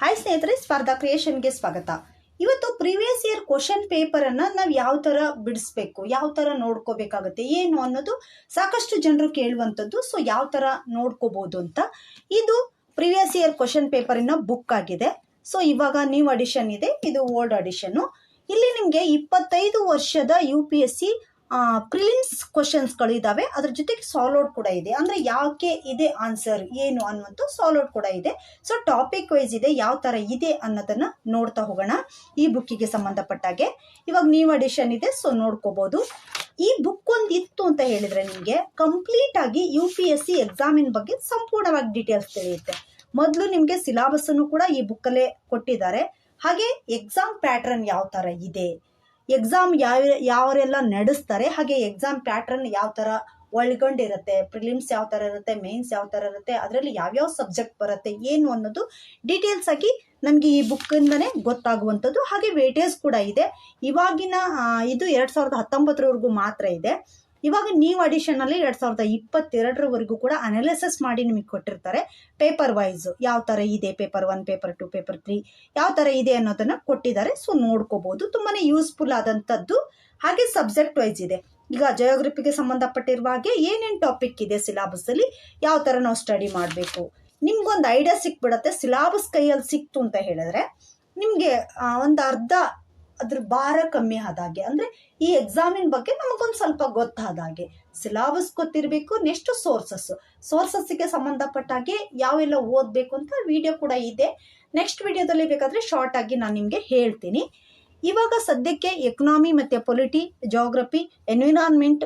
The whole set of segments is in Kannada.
ಹಾಯ್ ಸ್ನೇಹಿತರೆ, ಸ್ಪರ್ಧಾ ಕ್ರಿಯೇಷನ್ಗೆ ಸ್ವಾಗತ. ಇವತ್ತು ಪ್ರೀವಿಯಸ್ ಇಯರ್ ಕ್ವಶನ್ ಪೇಪರನ್ನು ನಾವು ಯಾವ ಥರ ಬಿಡಿಸ್ಬೇಕು, ಯಾವ ಥರ ನೋಡ್ಕೋಬೇಕಾಗುತ್ತೆ ಏನು ಅನ್ನೋದು ಸಾಕಷ್ಟು ಜನರು ಕೇಳುವಂಥದ್ದು. ಸೊ ಯಾವ ಥರ ನೋಡ್ಕೋಬೋದು ಅಂತ. ಇದು ಪ್ರೀವಿಯಸ್ ಇಯರ್ ಕ್ವಶನ್ ಪೇಪರಿನ ಬುಕ್ ಆಗಿದೆ. ಸೊ ಇವಾಗ ನ್ಯೂ ಅಡಿಷನ್ ಇದೆ, ಇದು ಓಲ್ಡ್ ಅಡಿಷನ್ನು. ಇಲ್ಲಿ ನಿಮಗೆ 25 ವರ್ಷದ UPSC ಪ್ರಿಲಿಮ್ಸ್ ಕ್ವಶನ್ಸ್ಗಳು ಇದ್ದಾವೆ. ಅದ್ರ ಜೊತೆಗೆ ಸಾಲ್ವ್ಡ್ ಕೂಡ ಇದೆ. ಅಂದರೆ ಯಾಕೆ ಇದೆ ಆನ್ಸರ್ ಏನು ಅನ್ನುವಂಥ ಸಾಲ್ವ್ಡ್ ಕೂಡ ಇದೆ. ಸೊ ಟಾಪಿಕ್ ವೈಸ್ ಇದೆ, ಯಾವ ಥರ ಇದೆ ಅನ್ನೋದನ್ನು ನೋಡ್ತಾ ಹೋಗೋಣ. ಈ ಬುಕ್ಕಿಗೆ ಸಂಬಂಧಪಟ್ಟಾಗೆ ಇವಾಗ ನ್ಯೂ ಅಡಿಷನ್ ಇದೆ, ಸೊ ನೋಡ್ಕೋಬೋದು. ಈ ಬುಕ್ ಒಂದು ಇತ್ತು ಅಂತ ಹೇಳಿದರೆ ನಿಮಗೆ ಕಂಪ್ಲೀಟ್ ಆಗಿ UPSC ಎಕ್ಸಾಮಿನ ಬಗ್ಗೆ ಸಂಪೂರ್ಣವಾಗಿ ಡೀಟೇಲ್ಸ್ ತಿಳಿಯುತ್ತೆ. ಮೊದಲು ನಿಮಗೆ ಸಿಲಾಬಸ್ಸನ್ನು ಕೂಡ ಈ ಬುಕ್ಕಲ್ಲೇ ಕೊಟ್ಟಿದ್ದಾರೆ. ಹಾಗೆ ಎಕ್ಸಾಮ್ ಪ್ಯಾಟ್ರನ್ ಯಾವ ಥರ ಇದೆ, ಎಕ್ಸಾಮ್ ಯಾವರೆಲ್ಲ ನಡೆಸ್ತಾರೆ, ಹಾಗೆ ಎಕ್ಸಾಮ್ ಪ್ಯಾಟ್ರನ್ ಯಾವ ಥರ ಒಳಗೊಂಡಿರುತ್ತೆ, ಪ್ರಿಲಿಮ್ಸ್ ಯಾವ ಥರ ಇರುತ್ತೆ, ಮೇನ್ಸ್ ಯಾವ ಥರ ಇರುತ್ತೆ, ಅದರಲ್ಲಿ ಯಾವ್ಯಾವ ಸಬ್ಜೆಕ್ಟ್ ಬರುತ್ತೆ ಏನು ಅನ್ನೋದು ಡೀಟೇಲ್ಸ್ ಆಗಿ ನಮಗೆ ಈ ಬುಕ್ಕಿಂದನೇ ಗೊತ್ತಾಗುವಂಥದ್ದು. ಹಾಗೆ ವೇಟೇಜ್ ಕೂಡ ಇದೆ. ಇವಾಗಿನ ಇದು 2019 ಮಾತ್ರ ಇದೆ. ಇವಾಗ ನ್ಯೂ ಅಡಿಷನಲ್ಲಿ 2022 ಕೂಡ ಅನಾಲಿಸಿಸ್ ಮಾಡಿ ನಿಮಗೆ ಕೊಟ್ಟಿರ್ತಾರೆ. ಪೇಪರ್ ವೈಸ್ ಯಾವ ಥರ ಇದೆ, ಪೇಪರ್ 1, ಪೇಪರ್ 2, ಪೇಪರ್ 3 ಯಾವ ಥರ ಇದೆ ಅನ್ನೋದನ್ನು ಕೊಟ್ಟಿದ್ದಾರೆ. ಸೊ ನೋಡ್ಕೋಬೋದು, ತುಂಬಾ ಯೂಸ್ಫುಲ್ ಆದಂಥದ್ದು. ಹಾಗೆ ಸಬ್ಜೆಕ್ಟ್ ವೈಸ್ ಇದೆ. ಈಗ ಜಿಯೋಗ್ರಫಿಗೆ ಸಂಬಂಧಪಟ್ಟಿರುವ ಹಾಗೆ ಏನೇನು ಟಾಪಿಕ್ ಇದೆ ಸಿಲಾಬಸ್ಸಲ್ಲಿ, ಯಾವ ಥರ ನಾವು ಸ್ಟಡಿ ಮಾಡಬೇಕು, ನಿಮ್ಗೊಂದು ಐಡಿಯಾ ಸಿಕ್ಬಿಡತ್ತೆ. ಸಿಲಾಬಸ್ ಕೈಯಲ್ಲಿ ಸಿಕ್ತು ಅಂತ ಹೇಳಿದ್ರೆ ನಿಮಗೆ ಒಂದು ಅರ್ಧ ಅದ್ರ ಭಾರ ಕಮ್ಮಿ ಆದಾಗೆ, ಅಂದರೆ ಈ ಎಕ್ಸಾಮಿನ ಬಗ್ಗೆ ನಮಗೊಂದು ಸ್ವಲ್ಪ ಗೊತ್ತಾದಾಗೆ. ಸಿಲಾಬಸ್ ಗೊತ್ತಿರಬೇಕು. ನೆಕ್ಸ್ಟ್ ಸೋರ್ಸಸ್ಸಿಗೆ ಸಂಬಂಧಪಟ್ಟಾಗೆ ಯಾವೆಲ್ಲ ಓದಬೇಕು ಅಂತ ವಿಡಿಯೋ ಕೂಡ ಇದೆ. ನೆಕ್ಸ್ಟ್ ವಿಡಿಯೋದಲ್ಲಿ ಬೇಕಾದರೆ ಶಾರ್ಟ್ ಆಗಿ ನಾನು ನಿಮಗೆ ಹೇಳ್ತೀನಿ. ಇವಾಗ ಸದ್ಯಕ್ಕೆ ಎಕನಾಮಿ ಮತ್ತು ಪೊಲಿಟಿ, ಜಿಯೋಗ್ರಫಿ, ಎನ್ವಿರಾನ್ಮೆಂಟ್,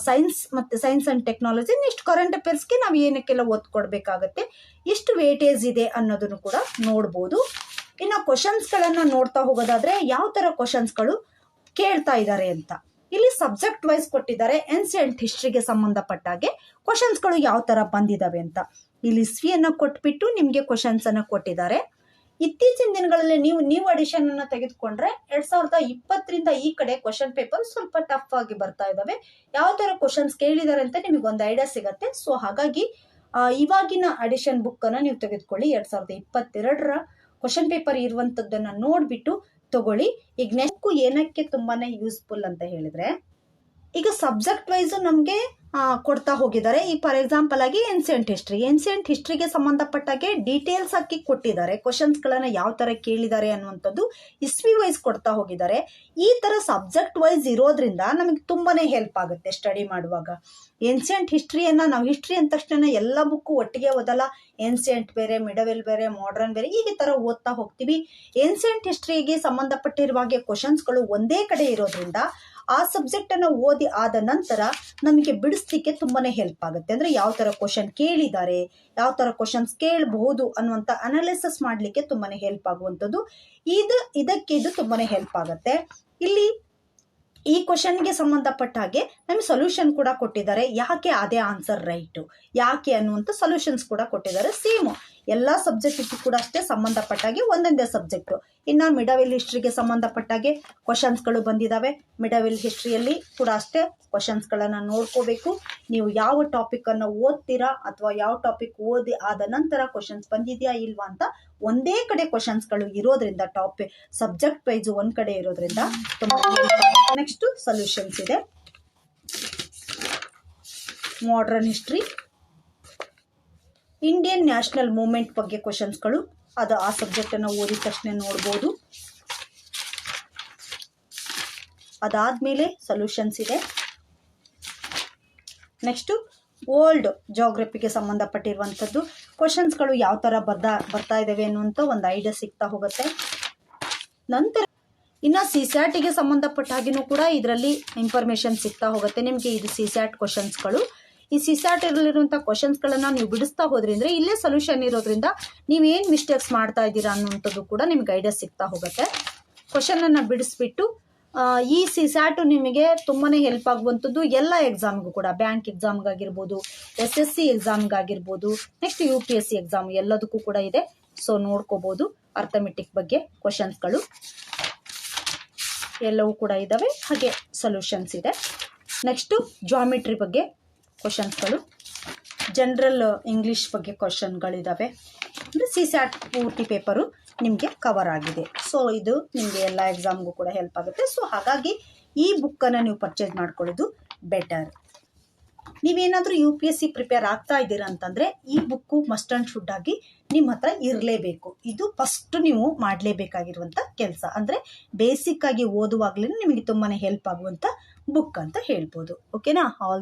ಸೈನ್ಸ್ ಮತ್ತು science and technology, next current ಅಫೇರ್ಸ್ಗೆ ನಾವು ಏನಕ್ಕೆಲ್ಲ ಒತ್ತು ಕೊಡಬೇಕಾಗತ್ತೆ, ಎಷ್ಟು ವೇಟೇಜ್ ಇದೆ ಅನ್ನೋದನ್ನು ಕೂಡ ನೋಡ್ಬೋದು. ಇನ್ನು ಕ್ವಶನ್ಸ್ಗಳನ್ನು ನೋಡ್ತಾ ಹೋಗೋದಾದ್ರೆ ಯಾವ ಥರ ಕ್ವಶನ್ಸ್ಗಳು ಕೇಳ್ತಾ ಇದ್ದಾರೆ ಅಂತ ಇಲ್ಲಿ ಸಬ್ಜೆಕ್ಟ್ ವೈಸ್ ಕೊಟ್ಟಿದ್ದಾರೆ. ಏನ್ಸಿಯಂಟ್ ಹಿಸ್ಟ್ರಿಗೆ ಸಂಬಂಧಪಟ್ಟಾಗೆ ಕ್ವಶನ್ಸ್ಗಳು ಯಾವ ಥರ ಬಂದಿದ್ದಾವೆ ಅಂತ ಇಲ್ಲಿ ಇಸ್ವಿಯನ್ನು ಕೊಟ್ಬಿಟ್ಟು ನಿಮಗೆ ಕ್ವಶನ್ಸನ್ನು ಕೊಟ್ಟಿದ್ದಾರೆ. ಇತ್ತೀಚಿನ ದಿನಗಳಲ್ಲಿ ನ್ಯೂ ಅಡಿಷನ್ ಅನ್ನು ತೆಗೆದುಕೊಂಡ್ರೆ 2020ರಿಂದ ಈ ಕಡೆ ಕ್ವಶನ್ ಪೇಪರ್ ಸ್ವಲ್ಪ ಟಫ್ ಆಗಿ ಬರ್ತಾ ಇದ್ದಾವೆ. ಯಾವ ಥರ ಕ್ವಶನ್ಸ್ ಕೇಳಿದ್ದಾರೆ ಅಂತ ನಿಮಗೆ ಒಂದು ಐಡಿಯಾ ಸಿಗತ್ತೆ. ಸೊ ಹಾಗಾಗಿ ಇವಾಗಿನ ಅಡಿಷನ್ ಬುಕ್ಕನ್ನು ನೀವು ತೆಗೆದುಕೊಳ್ಳಿ. 2022ರ ಕ್ವಶನ್ ಪೇಪರ್ ಇರುವಂಥದ್ದನ್ನು ನೋಡಿಬಿಟ್ಟು ತಗೊಳ್ಳಿ. ಈಗ ನೆಕ್ಸ್ಟ್ ಏನಕ್ಕೆ ತುಂಬಾನೇ ಯೂಸ್ಫುಲ್ ಅಂತ ಹೇಳಿದ್ರೆ, ಈಗ ಸಬ್ಜೆಕ್ಟ್ ವೈಸು ನಮಗೆ ಕೊಡ್ತಾ ಹೋಗಿದ್ದಾರೆ. ಈಗ ಫಾರ್ ಎಕ್ಸಾಂಪಲ್ ಆಗಿ ಏನ್ಸಿಯಂಟ್ ಹಿಸ್ಟ್ರಿಗೆ ಸಂಬಂಧಪಟ್ಟಾಗೆ ಡೀಟೇಲ್ಸ್ ಹಾಕಿ ಕೊಟ್ಟಿದ್ದಾರೆ. ಕ್ವಶನ್ಸ್ಗಳನ್ನು ಯಾವ ಥರ ಕೇಳಿದ್ದಾರೆ ಅನ್ನುವಂಥದ್ದು ಇಸ್ವಿ ವೈಸ್ ಕೊಡ್ತಾ ಹೋಗಿದ್ದಾರೆ. ಈ ಥರ ಸಬ್ಜೆಕ್ಟ್ ವೈಸ್ ಇರೋದ್ರಿಂದ ನಮಗೆ ತುಂಬಾನೇ ಹೆಲ್ಪ್ ಆಗುತ್ತೆ ಸ್ಟಡಿ ಮಾಡುವಾಗ. ಏನ್ಸಿಯಂಟ್ ಹಿಸ್ಟ್ರಿಯನ್ನು ನಾವು ಹಿಸ್ಟ್ರಿ ಅಂದ ತಕ್ಷಣ ಎಲ್ಲ ಬುಕ್ಕು ಒಟ್ಟಿಗೆ ಓದಲ್ಲ. ಏನ್ಸಿಯಂಟ್ ಬೇರೆ, ಮಿಡವೆಲ್ ಬೇರೆ, ಮಾಡರ್ನ್ ಬೇರೆ, ಈ ಥರ ಓದ್ತಾ ಹೋಗ್ತೀವಿ. ಏನ್ಸಿಯಂಟ್ ಹಿಸ್ಟ್ರಿಗೆ ಸಂಬಂಧಪಟ್ಟಿರುವಾಗೆ ಕ್ವಶನ್ಸ್ಗಳು ಒಂದೇ ಕಡೆ ಇರೋದ್ರಿಂದ ಆ ಸಬ್ಜೆಕ್ಟನ್ನು ಓದಿ ಆದ ನಂತರ ನಮಗೆ ಬಿಡಿಸ್ಲಿಕ್ಕೆ ತುಂಬಾನೇ ಹೆಲ್ಪ್ ಆಗುತ್ತೆ. ಅಂದರೆ ಯಾವ ಥರ ಕ್ವಶನ್ ಕೇಳಿದ್ದಾರೆ, ಯಾವ ಥರ ಕ್ವಶನ್ಸ್ ಕೇಳಬಹುದು ಅನ್ನುವಂಥ ಅನಾಲಿಸಿಸ್ ಮಾಡಲಿಕ್ಕೆ ತುಂಬಾನೇ ಹೆಲ್ಪ್ ಆಗುವಂಥದ್ದು. ಇದಕ್ಕೆ ಇದು ತುಂಬಾನೇ ಹೆಲ್ಪ್ ಆಗುತ್ತೆ. ಇಲ್ಲಿ ಈ ಕ್ವಶನ್ಗೆ ಸಂಬಂಧಪಟ್ಟ ಹಾಗೆ ನಮಗೆ ಸೊಲ್ಯೂಷನ್ ಕೂಡ ಕೊಟ್ಟಿದ್ದಾರೆ. ಯಾಕೆ ಅದೇ ಆನ್ಸರ್ ರೈಟು, ಯಾಕೆ ಅನ್ನುವಂಥ ಸೊಲ್ಯೂಷನ್ಸ್ ಕೂಡ ಕೊಟ್ಟಿದ್ದಾರೆ. ಸೇಮು ಎಲ್ಲ ಸಬ್ಜೆಕ್ಟಿಗೂ ಕೂಡ ಅಷ್ಟೇ ಸಂಬಂಧಪಟ್ಟಾಗೆ ಒಂದೊಂದೇ ಸಬ್ಜೆಕ್ಟು. ಇನ್ನು ಮಿಡವೆಲ್ ಹಿಸ್ಟ್ರಿಗೆ ಸಂಬಂಧಪಟ್ಟಾಗೆ ಕ್ವಶನ್ಸ್ಗಳು ಬಂದಿದ್ದಾವೆ. ಮಿಡವೆಲ್ ಹಿಸ್ಟ್ರಿಯಲ್ಲಿ ಕೂಡ ಅಷ್ಟೇ ಕ್ವಶನ್ಸ್ಗಳನ್ನು ನೋಡ್ಕೋಬೇಕು. ನೀವು ಯಾವ ಟಾಪಿಕನ್ನು ಓದ್ತೀರಾ ಅಥವಾ ಯಾವ ಟಾಪಿಕ್ ಓದಿ ಆದ ನಂತರ ಕ್ವಶನ್ಸ್ ಬಂದಿದೆಯಾ ಇಲ್ವಾ ಅಂತ ಒಂದೇ ಕಡೆ ಕ್ವಶನ್ಸ್ಗಳು ಇರೋದ್ರಿಂದ ಸಬ್ಜೆಕ್ಟ್ ವೈಸ್ ಒಂದು ಕಡೆ ಇರೋದ್ರಿಂದ ತುಂಬ. ನೆಕ್ಸ್ಟ್ ಸೊಲ್ಯೂಷನ್ಸ್ ಇದೆ. Modern history, Indian national movement ಬಗ್ಗೆ ಕ್ವಶನ್ಸ್ಗಳು, ಅದು ಆ ಸಬ್ಜೆಕ್ಟನ್ನು ಓದಿದ ತಕ್ಷಣ ನೋಡ್ಬೋದು. ಅದಾದಮೇಲೆ ಸೊಲ್ಯೂಷನ್ಸ್ ಇದೆ. ನೆಕ್ಸ್ಟು ಓಲ್ಡ್ ಜಿಯೋಗ್ರಫಿಗೆ ಸಂಬಂಧಪಟ್ಟಿರುವಂಥದ್ದು ಕ್ವಶನ್ಸ್ಗಳು ಯಾವ ಥರ ಬರ್ತಾ ಇದ್ದಾವೆ ಅನ್ನುವಂಥ ಒಂದು ಐಡಿಯಾ ಸಿಗ್ತಾ ಹೋಗುತ್ತೆ. ನಂತರ ಇನ್ನು CSATಗೆ ಸಂಬಂಧಪಟ್ಟ ಹಾಗೆಯೂ ಕೂಡ ಇದರಲ್ಲಿ ಇನ್ಫಾರ್ಮೇಷನ್ ಸಿಗ್ತಾ ಹೋಗುತ್ತೆ ನಿಮಗೆ. ಇದು CSAT ಕ್ವಶನ್ಸ್ಗಳು. ಈ CSATಲ್ಲಿರುವಂಥ ಕ್ವಶನ್ಸ್ಗಳನ್ನು ನೀವು ಬಿಡಿಸ್ತಾ ಹೋದ್ರಿಂದ ಇಲ್ಲೇ ಸೊಲ್ಯೂಷನ್ ಇರೋದ್ರಿಂದ ನೀವೇನು ಮಿಸ್ಟೇಕ್ಸ್ ಮಾಡ್ತಾ ಇದ್ದೀರಾ ಅನ್ನುವಂಥದ್ದು ಕೂಡ ನಿಮ್ಗೆ ಐಡಿಯಾ ಸಿಗ್ತಾ ಹೋಗುತ್ತೆ. ಕ್ವಶನನ್ನು ಬಿಡಿಸ್ಬಿಟ್ಟು ಈ CSAT ನಿಮಗೆ ತುಂಬಾ ಹೆಲ್ಪ್ ಆಗುವಂಥದ್ದು ಎಲ್ಲ ಎಕ್ಸಾಮ್ಗೂ ಕೂಡ, ಬ್ಯಾಂಕ್ ಎಕ್ಸಾಮ್ಗಾಗಿರ್ಬೋದು, SSC ಎಕ್ಸಾಮ್ಗಾಗಿರ್ಬೋದು, ನೆಕ್ಸ್ಟ್ UPSC ಎಕ್ಸಾಮ್ ಎಲ್ಲದಕ್ಕೂ ಕೂಡ ಇದೆ. ಸೊ ನೋಡ್ಕೋಬೋದು. ಅರ್ಥಮೆಟಿಕ್ ಬಗ್ಗೆ ಕ್ವಶನ್ಸ್ಗಳು ಎಲ್ಲವೂ ಕೂಡ ಇದ್ದಾವೆ. ಹಾಗೆ ಸೊಲ್ಯೂಷನ್ಸ್ ಇದೆ. ನೆಕ್ಸ್ಟು ಜಾಮಿಟ್ರಿ ಬಗ್ಗೆ ಕ್ವಶನ್ಸ್ಗಳು, ಜನರಲ್ ಇಂಗ್ಲೀಷ್ ಬಗ್ಗೆ ಕ್ವಶನ್ಗಳಿದ್ದಾವೆ. ಅಂದರೆ CSAT ಪೂರ್ತಿ ಪೇಪರು ನಿಮಗೆ ಕವರ್ ಆಗಿದೆ. ಸೊ ಇದು ನಿಮಗೆ ಎಲ್ಲ ಎಕ್ಸಾಮ್ಗೂ ಕೂಡ ಹೆಲ್ಪ್ ಆಗುತ್ತೆ. ಸೊ ಹಾಗಾಗಿ ಈ ಬುಕ್ಕನ್ನು ನೀವು ಪರ್ಚೇಸ್ ಮಾಡ್ಕೊಳ್ಳೋದು ಬೆಟರ್. ನೀವೇನಾದರೂ UPSC ಪ್ರಿಪೇರ್ ಆಗ್ತಾ ಇದ್ದೀರಾ ಅಂತಂದರೆ ಈ ಬುಕ್ಕು ಮಸ್ಟ್ ಆ್ಯಂಡ್ ಶುಡ್ ಆಗಿ ನಿಮ್ಮ ಹತ್ರ ಇರಲೇಬೇಕು. ಇದು ಫಸ್ಟ್ ನೀವು ಮಾಡಲೇಬೇಕಾಗಿರುವಂಥ ಕೆಲಸ. ಅಂದರೆ ಬೇಸಿಕ್ ಆಗಿ ಓದುವಾಗಲೇ ನಿಮಗೆ ತುಂಬಾ ಹೆಲ್ಪ್ ಆಗುವಂಥ ಬುಕ್ ಅಂತ ಹೇಳ್ಬೋದು. ಓಕೆನಾ? ಆಲ್